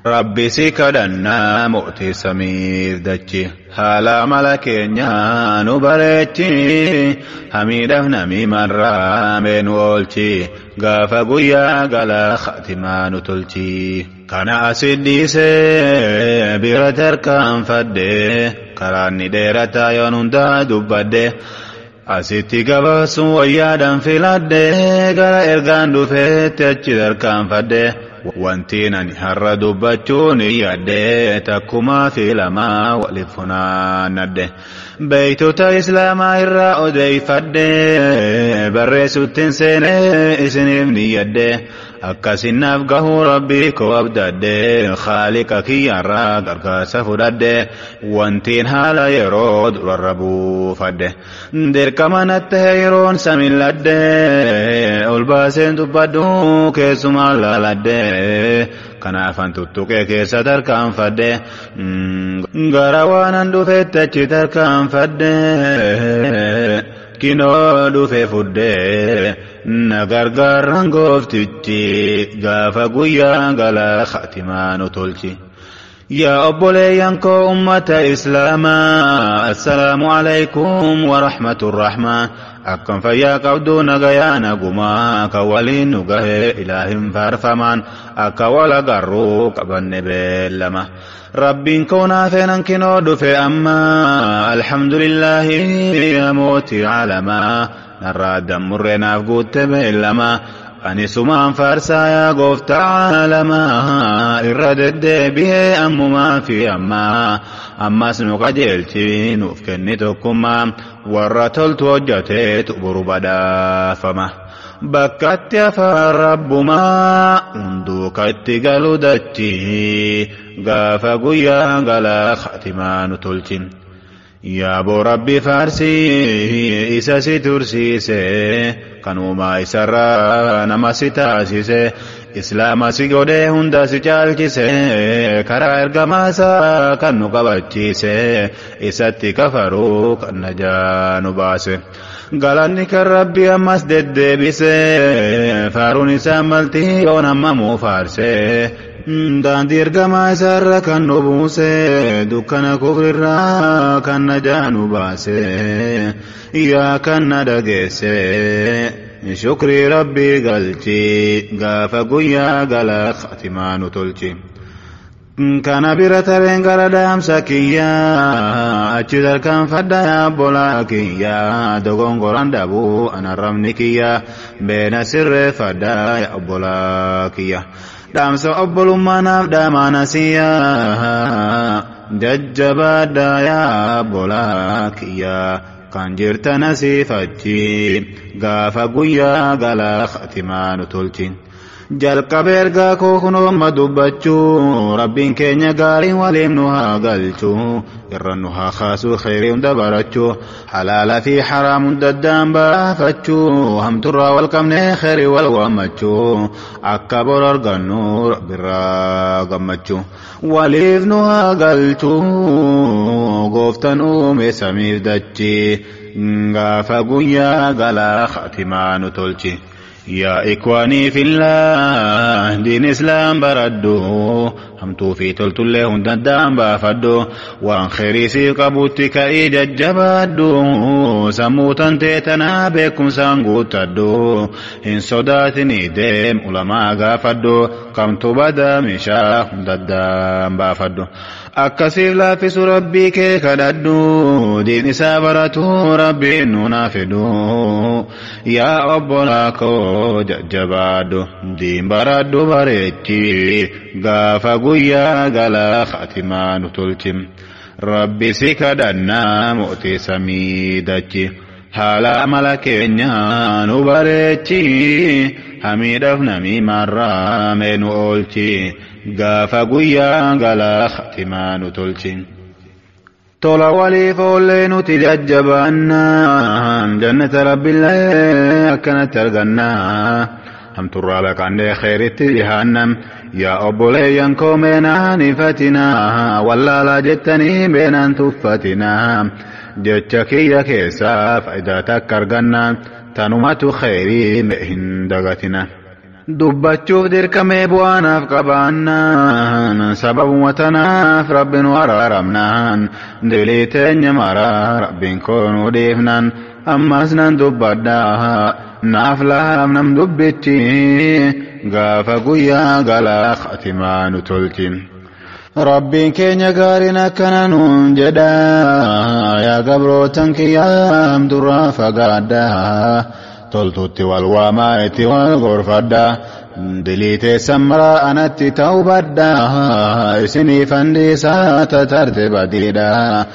rabbi si kadhannaa mootii samiif dachi haala amala keenya nu bareechi hamiidhaaf namii marraa mee nu oolchi gaafa guyyaa galaa khatimaa nu tolchi kana asit dhiisee bira tarkaanfadhe karaanni dheerataa yoon hundaa dubbadhe asitti gabaasuun wayyaadhaan filadhe gara ergaan dhufeetti achi tarkaanfadhe wanti ani har'a dubbachuun yaadde takkumaa fi lamaa waliif funaannadhe beeytota islaamaa irraa odeeyfadhe barreessuttiin seenee isiniif niyyadhe akkasinaaf gahuu rabbii koo abdadhe khaaliqa kiyyarraa gargaarsa fudhadhe wantiin haala yeroo durarra buufadhe dirqama natti yeroon samilladhe ol baaseen dubbadhu keessumaan laaladhe kanaafan tuttuqee keessa tarkaanfadhe gara waanan dhufeetti achi tarkaanfadhe kinoo dhufe fudhe na gargaaran gooftichi gaafa guyyaa galaa khatimaa nu tolchi yaa obboleeyyan koo ummata islaamaa assalaamu alaykum wa rahmaturrahmaa akkam fayyaa qabdu nagayaa nagumaa ka waliin nu gahee ilaahin faarfamaan akka wal agarruu qabanne beellama rabbiin koo naafeenan kinoo dhufe amma alhamdulillahi yaa mootii caalamaa narraa dammurree naaf guutte beellama ani sumaan faarsaa yaa gooftaa caalamaa irra deddeebi'ee ammumaa fi ammas nu qajeelchi nuuf kenni tokkummaa warra toltu hojjateetu boru badhaafama bakkatti afaan rabbumaa hunduu katti galu dachi gaafa guyyaa galaa khatimaa nu tolchin yaa boo rabbi faarsii isa si tursiise kanumaa isarraa nama si taasise islaama si godhee hunda si caalchise karaa ergamaasaa kan nu qabachiise isatti kafaruu kan najaa nu baase galanni kan rabbi ammas deddeebise faaruun isaa maltii yoon ammamuu faarse daandii ergamaa isaarra kan nu buuse dukkana kufrirraa kan najaa nu baase yaa kan na dhageesse shukrii rabbii galchi gaafa guyyaa galaa khatimaa nu tolchi kana bira tareen gara dhaamsa kiyyaa achi tarkaanfadha yaa obbolaa kiyyaa dogongoran dhabuu anarrabni kiyyaa beena sirreeffadha yaa obbolaa kiyyaa dhaamsa obbolummaanaaf dhamaanasiyyaa jajjabaadha yaa obbolaa kiyyaa kan jirtan asiifachi gaafa guyyaa galaa khatimaa nu tolchi jalqabe ergaa koo kunoo amma dubbachuu rabbiin keenya gaariin waliin nu haa galchuu irra nu haa kaasuu khayrii hunda barachuu halaala fi haraam hunda addaan baafachuu hamturraa wal qabnee khayrii wal waammachuu akka bor argannu rabbirraa gammachuu waliif nu haa galchuu gooftan uume samiif dachi gaafa guyyaa galaa khatimaa nu tolchi يا إخواني في الله دين إسلام بردو هم توفي تلت الله دندام بافدو وان خيري سي قبوتك إيجا جبادو سموتا تيتنا بكم سانقوتدو إن صداتني ديم علماء غافدو قمت بدا مشاق دندام بافدو akkasiif laaffisu rabbii kee kadhadhu diin isaa baratu rabbiin nu naafidhu yaa obbolaa koo jajjabaadhu diin baradhu bareechi gaafa guyyaa galaa khatimaa nu tolchi rabbi si kadhannaa mootii samii dachi haala amala keenya nu bareechi hamiidhaaf namii marraa mee nu oolchi gaafa guyyaa galaa khatimaa nu tolchi tola waliif oollee nuti jajjabaannaa jannata rabbiillee akkanatti argannaa hamturraa baqannee khayritti dhihaannam yaa obboleeyyan koo meenaan ifatinaa wallaalaa jettanii meenaan tuffatinaa jecha kiyya keessaa faayidaa takka argannaa tanumatu khayrii hin dagatina dubbachuuf dirqamee bu'aanaaf qabaannaan sababuma tanaaf rabbiin waraaramnaan dilii teenya maraa rabbiin koonuu dhiifnaan ammas nan dubbadhaa naaf laaf nam dubbichi gaafa guyyaa galaa khatimaa nu tolchi rabbiin keenya gaariin akkana nuun jedha yaa gabrootan kiyyaam durraa fagaadhaa toltutti wal waamaa itti wal gorfadhaa dilii teessan maraa anatti ta'u badhaa isinii fandiisaa tatarte badiidhaa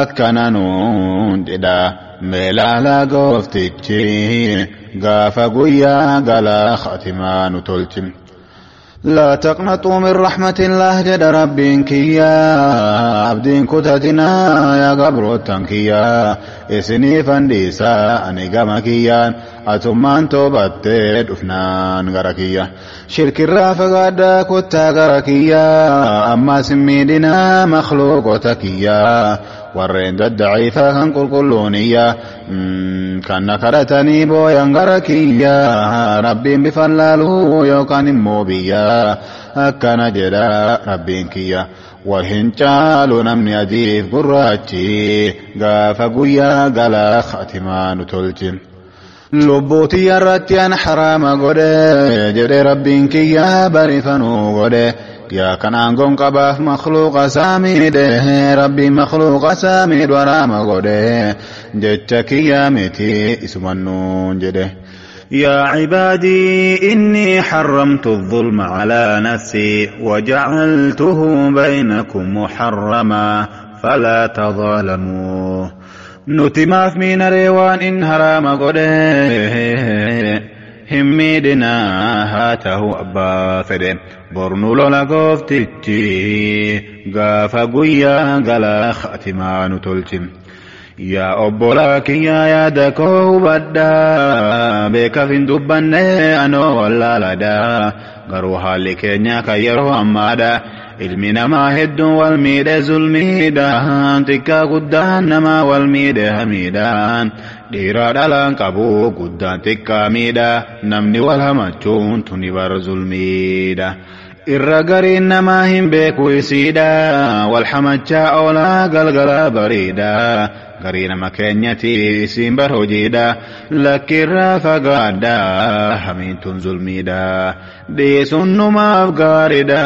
akkana nuun jedha meelaalaa gooftichi gaafa guyyaa galaa khatimaa nu tolchi لا تقنطوا من رحمة الله جد ربين كيا عبدين كتتنا يا قبر التنكيا اسني فنديسا أني قمكيا أتمان توبتت أفنان غركيا شرك الرافقاد كتا غركيا أما سميدنا مخلوق تكيا warreen daddaciifaa kan qulqulluuniyya kan nakaratanii booyan gara kiyya rabbiin bifan laaluu yookaan immoo biyya akkana jedha rabbiin kiyya wal hin caalu namni adiif gurraachi gaafa guyyaa galaa khatimaa nu tolchi lubbuutii irratti an haraama godhe jedhe rabbiin kiyya barifanuu godhe يا كان عنكم قباف مخلوق ساميد ربي مخلوق ساميد ورام غده جتك يا متي اسم النون جده يا عبادي إني حرمت الظلم على نفسي وجعلته بينكم محرما فلا تظالموا نتماف من ريوان إن هرام غده هميدنا هاته أبا فده برنو لولا قفتتي غافا قويا غلا خاتمان تلتم يا أبولاك يا يادكو بدا بك فين دبن أنو ولا لدا غروها لكينيا كيرو أمادا ilmi namaa hedduu wal miidhe zulmiidhaan xiqqaa guddaan namaa wal miidhe hamiidhaan dhiiraa dhalaan qabu guddaan xiqqaa miidha namni wal hamachuun tuni bar zulmiidha irra gariin namaa hin beeku isiidha wal hamachaa oolaa galgalaa bariidha garii nama keenyati isiin bar hojiidha lakkirraa fagaadha hamiintun zulmiidha dhiisuun numaaf gaariidha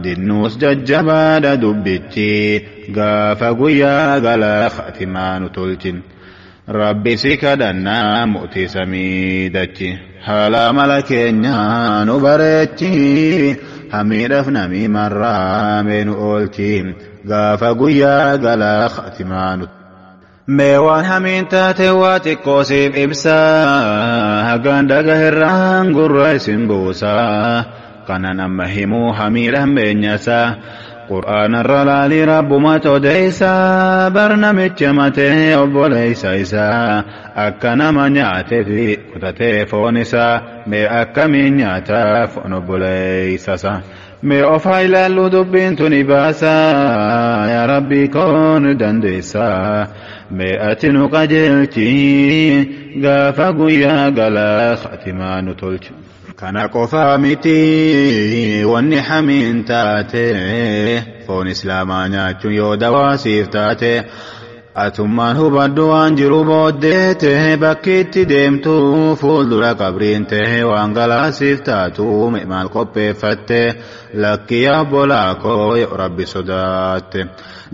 dinnuus jajjabaadha dubbichi gaafa guyyaa galaa khatimaa nu tolchin rabbi si kadhannaa mu'tii samiidachi haala mala keenyaa nu bareechi hamiidhaaf namii marraa mee nu oolchi gaafa guyyaa galaa khatimaa nu mee waan hamiin taate waa xiqqoo siif ibsaa hagaan dhagahirraan gurra isin buusaa kanan amma himuu hamiidhaan beenyasaa qur'aan irra laalii rabbuma todeysaa barnamicha matee obboleeysa isaa akka nama nyaatee fi kutatee foon isaa mee akkamiin nyaataa foon obboleeysasaa mee ofaa ilaallu dubbiin tuni baasaa yaa rabbii koon dandeessaa mee ati nu qajeelchi gaafa guyyaa galaa khatimaa nu tolchi kana qofaa miti wanni hamiin taate foon islaamaa nyaachuun yoo dawaa siif taate atummaan hubaddu waan jiru booddeete bakkiitti deemtu fuuldura qabriin ta'e waan galaasiif taatu maal qopheeffatte lakki obbolaa koo yoo rabbi sodaatte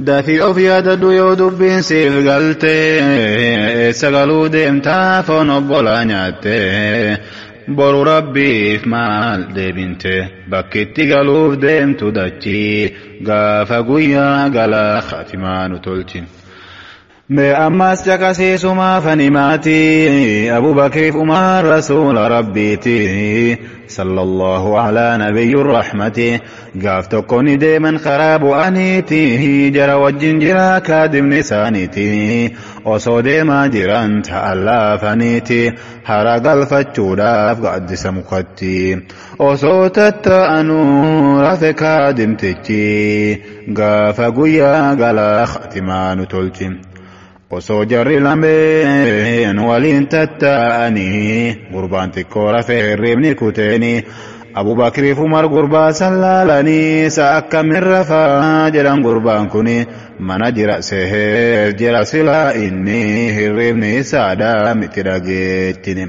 dafii of yaadadhu yoo dubbiin siif galte eessa galuu deemtaa foon obbolaa nyaatte boru rabbiif maal deebinte bakkitti galuuf deemtu dachi gaafa guyyaa galaa khatimaa nu tolchin mee ammas caqasiisumaa fanimaati abubakriif umar rasuula rabbiiti sallallahu alaa nabiyyu rahmati gaaf tokko ni deeman karaa bu'aniiti jara wajjin jira kaadimni isaaniiti osoo deemaa jiran ta'an laafaniiti hara galfachuudhaaf gaaddisa mukatti osoo tatta'anuu rafe kaadimtichi gaafa guyyaa galaa khatimaa nu tolchi osoo jarri lameen waliin tatta'anii gurbaan xiqqoo rafee hirribni kuteeni Abu Bakriif Umar gurbaa sallaalanii sa akkamin rafaa jedhan gurbaan kuni mana jira seher jira silaa inni hirribni isaadha miti dhageettini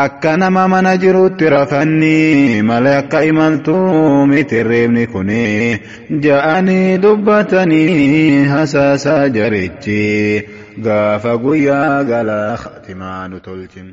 akka nama mana jirutti rafanni malee akka imaltuu miti hirribni kuni ja'anii dubbatanii hasaasaa jarichi gaafa guyyaa galaa khatimaanu tolchin